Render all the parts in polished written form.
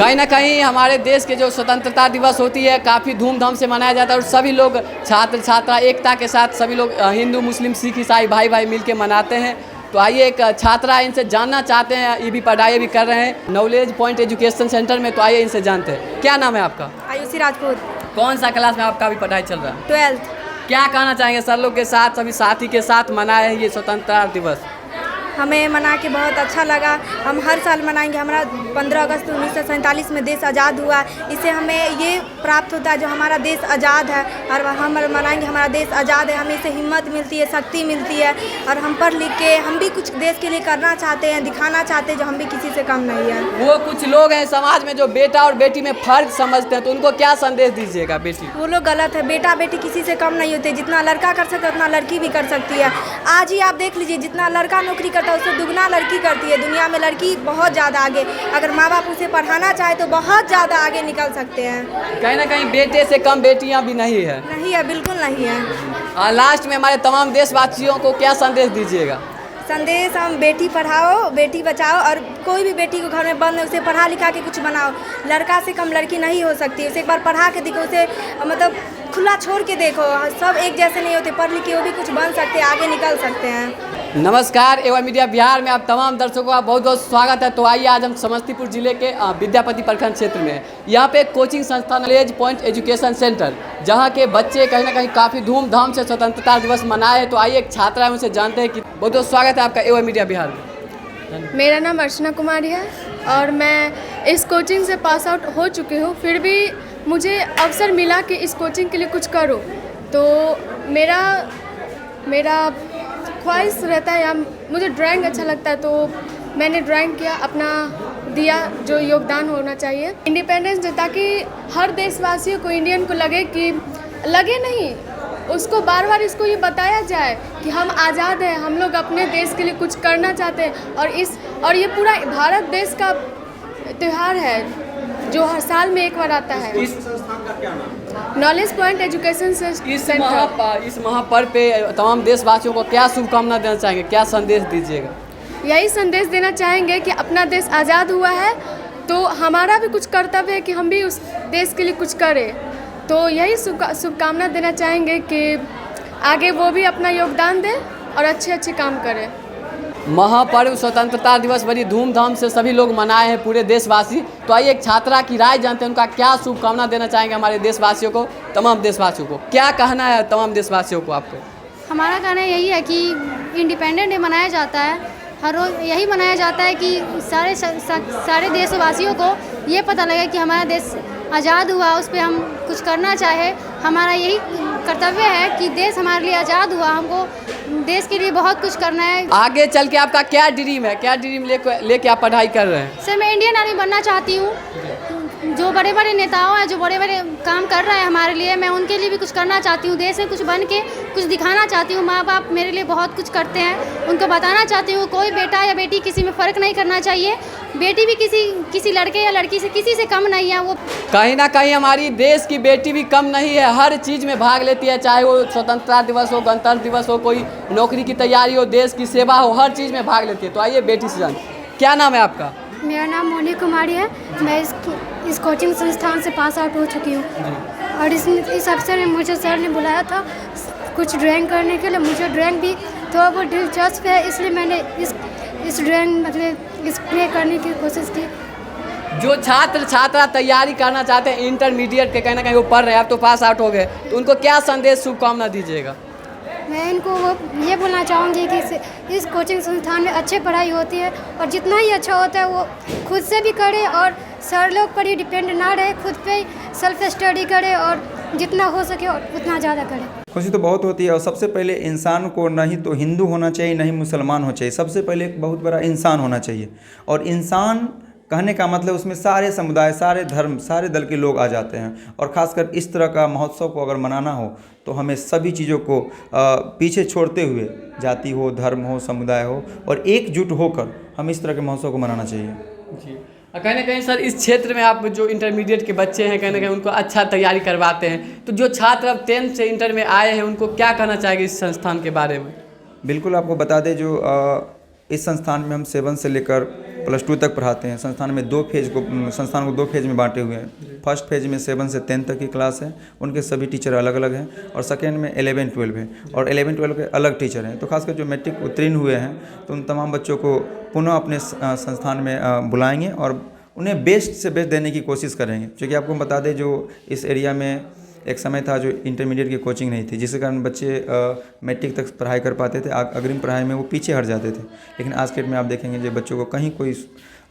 कहीं ना कहीं हमारे देश के जो स्वतंत्रता दिवस होती है काफ़ी धूमधाम से मनाया जाता है और सभी लोग छात्र छात्रा एकता के साथ सभी लोग हिंदू मुस्लिम सिख ईसाई भाई भाई मिलके मनाते हैं। तो आइए एक छात्रा इनसे जानना चाहते हैं, ये भी पढ़ाई भी कर रहे हैं नॉलेज पॉइंट एजुकेशन सेंटर में। तो आइए इनसे जानते हैं, क्या नाम है आपका? आयुषी राजपूत। कौन सा क्लास में आपका भी पढ़ाई चल रहा है? 12th। क्या कहना चाहेंगे सर लोग के साथ सभी साथी के साथ मनाए हैं ये स्वतंत्रता दिवस? हमें मना के बहुत अच्छा लगा। हम हर साल मनाएंगे। हमारा 15 अगस्त 1947 में देश आज़ाद हुआ। इससे हमें ये प्राप्त होता है जो हमारा देश आज़ाद है और हम मनाएंगे। हमारा देश आज़ाद है, हमें इससे हिम्मत मिलती है, शक्ति मिलती है और हम पढ़ लिख के हम भी कुछ देश के लिए करना चाहते हैं, दिखाना चाहते हैं जो हम भी किसी से कम नहीं है। वो कुछ लोग हैं समाज में जो बेटा और बेटी में फ़र्क समझते हैं, तो उनको क्या संदेश दीजिएगा? बेटी वो लोग गलत है। बेटा बेटी किसी से कम नहीं होते। जितना लड़का कर सकता है उतना लड़की भी कर सकती है। आज ही आप देख लीजिए, जितना लड़का नौकरी करता है उससे दुगना लड़की करती है। दुनिया में लड़की बहुत ज़्यादा आगे, अगर माँ बाप उसे पढ़ाना चाहे तो बहुत ज़्यादा आगे निकल सकते हैं। कहीं ना कहीं बेटे से कम बेटियां भी नहीं है। नहीं है, बिल्कुल नहीं है। लास्ट में हमारे तमाम देशवासियों को क्या संदेश दीजिएगा? संदेश हम बेटी पढ़ाओ बेटी बचाओ और कोई भी बेटी को घर में बंद है उसे पढ़ा लिखा के कुछ बनाओ। लड़का से कम लड़की नहीं हो सकती। उसे एक बार पढ़ा के देखो, उसे मतलब खुला छोड़ के देखो। सब एक जैसे नहीं होते, पढ़ लिख के वो भी कुछ बन सकते हैं, आगे निकल सकते हैं। नमस्कार, एवं मीडिया बिहार में आप तमाम दर्शकों का बहुत बहुत स्वागत है। तो आइए आज हम समस्तीपुर जिले के विद्यापति प्रखंड क्षेत्र में हैं। यहाँ पे एक कोचिंग संस्था नॉलेज पॉइंट एजुकेशन सेंटर, जहाँ के बच्चे कहीं ना कहीं काफ़ी धूमधाम से स्वतंत्रता दिवस मनाए हैं। तो आइए एक छात्रा है उनसे जानते हैं कि बहुत बहुत स्वागत है आपका एवं मीडिया बिहार में। मेरा नाम अर्चना कुमारी है और मैं इस कोचिंग से पास आउट हो चुकी हूँ। फिर भी मुझे अवसर मिला कि इस कोचिंग के लिए कुछ करूँ, तो मेरा ख्वाहिश रहता है या मुझे ड्राइंग अच्छा लगता है, तो मैंने ड्राइंग किया, अपना दिया जो योगदान होना चाहिए इंडिपेंडेंस डे, ताकि हर देशवासियों को, इंडियन को लगे नहीं, उसको बार बार इसको ये बताया जाए कि हम आज़ाद हैं, हम लोग अपने देश के लिए कुछ करना चाहते हैं। और ये पूरा भारत देश का त्यौहार है जो हर साल में एक बार आता है। इस संस्थान का क्या नाम? Knowledge point education centre. इस महापर्व पे तमाम देशवासियों को क्या शुभकामना देना चाहेंगे, क्या संदेश दीजिएगा? यही संदेश देना चाहेंगे कि अपना देश आज़ाद हुआ है तो हमारा भी कुछ कर्तव्य है कि हम भी उस देश के लिए कुछ करें। तो यही शुभकामना देना चाहेंगे कि आगे वो भी अपना योगदान दें और अच्छे काम करें। महापर्व स्वतंत्रता दिवस बड़ी धूमधाम से सभी लोग मनाए हैं, पूरे देशवासी। तो आइए एक छात्रा की राय जानते हैं, उनका क्या शुभकामना देना चाहेंगे हमारे देशवासियों को, तमाम देशवासियों को। क्या कहना है तमाम देशवासियों को आपको? हमारा कहना यही है कि इंडिपेंडेंस डे मनाया जाता है, हर रोज़ यही मनाया जाता है कि सारे देशवासियों को ये पता लगे कि हमारा देश आज़ाद हुआ, उस पर हम कुछ करना चाहे। हमारा यही कर्तव्य है कि देश हमारे लिए आज़ाद हुआ, हमको देश के लिए बहुत कुछ करना है। आगे चल के आपका क्या ड्रीम है, क्या ड्रीम लेके आप पढ़ाई कर रहे हैं? सर, मैं इंडियन आर्मी बनना चाहती हूँ। जो बड़े बड़े नेताओं हैं, जो बड़े बड़े काम कर रहे हैं हमारे लिए, मैं उनके लिए भी कुछ करना चाहती हूँ। देश में कुछ बन के कुछ दिखाना चाहती हूँ। माँ बाप मेरे लिए बहुत कुछ करते हैं, उनको बताना चाहती हूँ कोई बेटा या बेटी किसी में फ़र्क नहीं करना चाहिए। बेटी भी किसी लड़के या लड़की से किसी से कम नहीं है। वो कहीं ना कहीं हमारी देश की बेटी भी कम नहीं है, हर चीज़ में भाग लेती है, चाहे वो स्वतंत्रता दिवस हो, गणतंत्र दिवस हो, कोई नौकरी की तैयारी हो, देश की सेवा हो, हर चीज़ में भाग लेती है। तो आइए बेटी से जान, क्या नाम है आपका? मेरा नाम मोनी कुमारी है। मैं इस कोचिंग संस्थान से पास आउट हो चुकी हूँ और इस अवसर में मुझे सर ने बुलाया था कुछ ड्राइंग करने के लिए। मुझे ड्राइंग भी थोड़ा बहुत दिलचस्प है, इसलिए मैंने इस ड्राइंग मतलब स्प्रे करने की कोशिश की। जो छात्र छात्रा तैयारी करना चाहते हैं इंटरमीडिएट के, कहीं ना कहीं वो पढ़ रहे हैं, आप तो पास आउट हो गए, तो उनको क्या संदेश शुभकामना दीजिएगा? मैं इनको ये बोलना चाहूँगी कि इस कोचिंग संस्थान में अच्छी पढ़ाई होती है और जितना ही अच्छा होता है वो खुद से भी करे और सर लोग पर ही डिपेंड ना रहे, खुद पे सेल्फ स्टडी करे और जितना हो सके और उतना ज़्यादा करे। खुशी तो बहुत होती है और सबसे पहले इंसान को नहीं तो हिंदू होना चाहिए, नहीं मुसलमान होना चाहिए। सबसे पहले एक बहुत बड़ा इंसान होना चाहिए और इंसान कहने का मतलब उसमें सारे समुदाय, सारे धर्म, सारे दल के लोग आ जाते हैं। और ख़ासकर इस तरह का महोत्सव को अगर मनाना हो तो हमें सभी चीज़ों को पीछे छोड़ते हुए, जाति हो, धर्म हो, समुदाय हो, और एकजुट होकर हम इस तरह के महोत्सव को मनाना चाहिए। जी, कहीं ना कहीं सर इस क्षेत्र में आप जो इंटरमीडिएट के बच्चे हैं, कहीं ना कहीं उनको अच्छा तैयारी करवाते हैं, तो जो छात्र अब 10th से इंटर में आए हैं उनको क्या कहना चाहेंगे इस संस्थान के बारे में? बिल्कुल आपको बता दें, जो इस संस्थान में हम 7 से लेकर +2 तक पढ़ाते हैं। संस्थान में 2 फेज में बांटे हुए हैं। फर्स्ट फेज में 7 से 10 तक की क्लास है, उनके सभी टीचर अलग अलग हैं, और सेकेंड में 11-12 है, और 11-12 के अलग टीचर हैं। तो खासकर जो मैट्रिक उत्तीर्ण हुए हैं तो उन तमाम बच्चों को पुनः अपने संस्थान में बुलाएंगे और उन्हें बेस्ट से बेस्ट देने की कोशिश करेंगे। क्योंकि आपको बता दें, जो इस एरिया में एक समय था जो इंटरमीडिएट की कोचिंग नहीं थी, जिसके कारण बच्चे मैट्रिक तक पढ़ाई कर पाते थे, अग्रिम पढ़ाई में वो पीछे हट जाते थे। लेकिन आज के डेट में आप देखेंगे जो बच्चों को कहीं कोई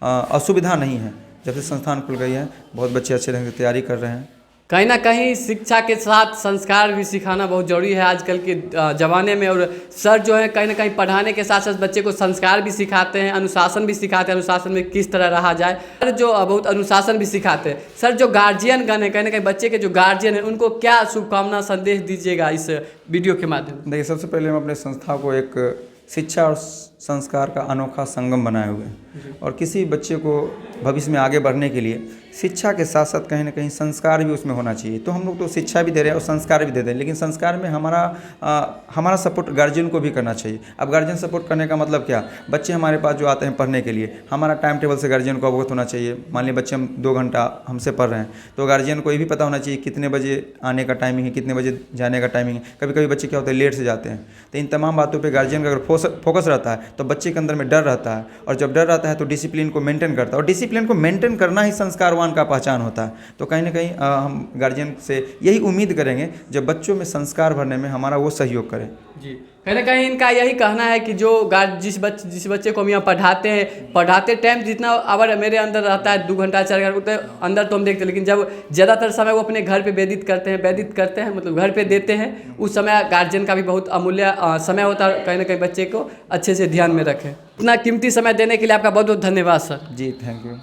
असुविधा नहीं है। जब से संस्थान खुल गई है, बहुत बच्चे अच्छे ढंग से तैयारी कर रहे हैं। कहीं ना कहीं शिक्षा के साथ संस्कार भी सिखाना बहुत ज़रूरी है आजकल के ज़माने में। और सर जो है कहीं ना कहीं पढ़ाने के साथ साथ बच्चे को संस्कार भी सिखाते हैं, अनुशासन भी सिखाते हैं, अनुशासन में किस तरह रहा जाए। सर जो बहुत अनुशासन भी सिखाते हैं। सर जो गार्जियन गण है, कहीं ना कहीं बच्चे के जो गार्जियन है, उनको क्या शुभकामना संदेश दीजिएगा इस वीडियो के माध्यम से? देखिए, सबसे पहले हम अपने संस्था को एक शिक्षा और संस्कार का अनोखा संगम बनाए हुए हैं, और किसी बच्चे को भविष्य में आगे बढ़ने के लिए शिक्षा के साथ साथ कहीं ना कहीं संस्कार भी उसमें होना चाहिए। तो हम लोग तो शिक्षा भी दे रहे हैं और संस्कार भी दे रहे हैं, लेकिन संस्कार में हमारा सपोर्ट गार्जियन को भी करना चाहिए। अब गार्जियन सपोर्ट करने का मतलब क्या? बच्चे हमारे पास जो आते हैं पढ़ने के लिए, हमारा टाइम टेबल से गार्जियन को अवगत होना चाहिए। मान लीजिए बच्चे हम 2 घंटा हमसे पढ़ रहे हैं, तो गार्जियन को ये भी पता होना चाहिए कितने बजे आने का टाइमिंग है, कितने बजे जाने का टाइमिंग है। कभी कभी बच्चे क्या होते हैं, लेट से जाते हैं। तो इन तमाम बातों पर गार्जियन का अगर फोकस रहता है तो बच्चे के अंदर में डर रहता है, और जब डर रहता है तो डिसिप्लिन को मेंटेन करता है, और डिसिप्लिन को मेंटेन करना ही संस्कारवान का पहचान होता है। तो कहीं ना कहीं हम गार्जियन से यही उम्मीद करेंगे जब बच्चों में संस्कार भरने में हमारा वो सहयोग करें। जी, कहीं ना कहीं इनका यही कहना है कि जो जिस बच्चे को हम यहाँ पढ़ाते टाइम जितना आवर मेरे अंदर रहता है 2 घंटा 4 घंटा उतने अंदर तो हम देखते हैं, लेकिन जब ज़्यादातर समय वो अपने घर पे व्यतीत करते हैं मतलब घर पे देते हैं, उस समय गार्जियन का भी बहुत अमूल्य समय होता है। कहीं ना कहीं बच्चे को अच्छे से ध्यान में रखें। इतना कीमती समय देने के लिए आपका बहुत बहुत धन्यवाद सर। Ji, thank you.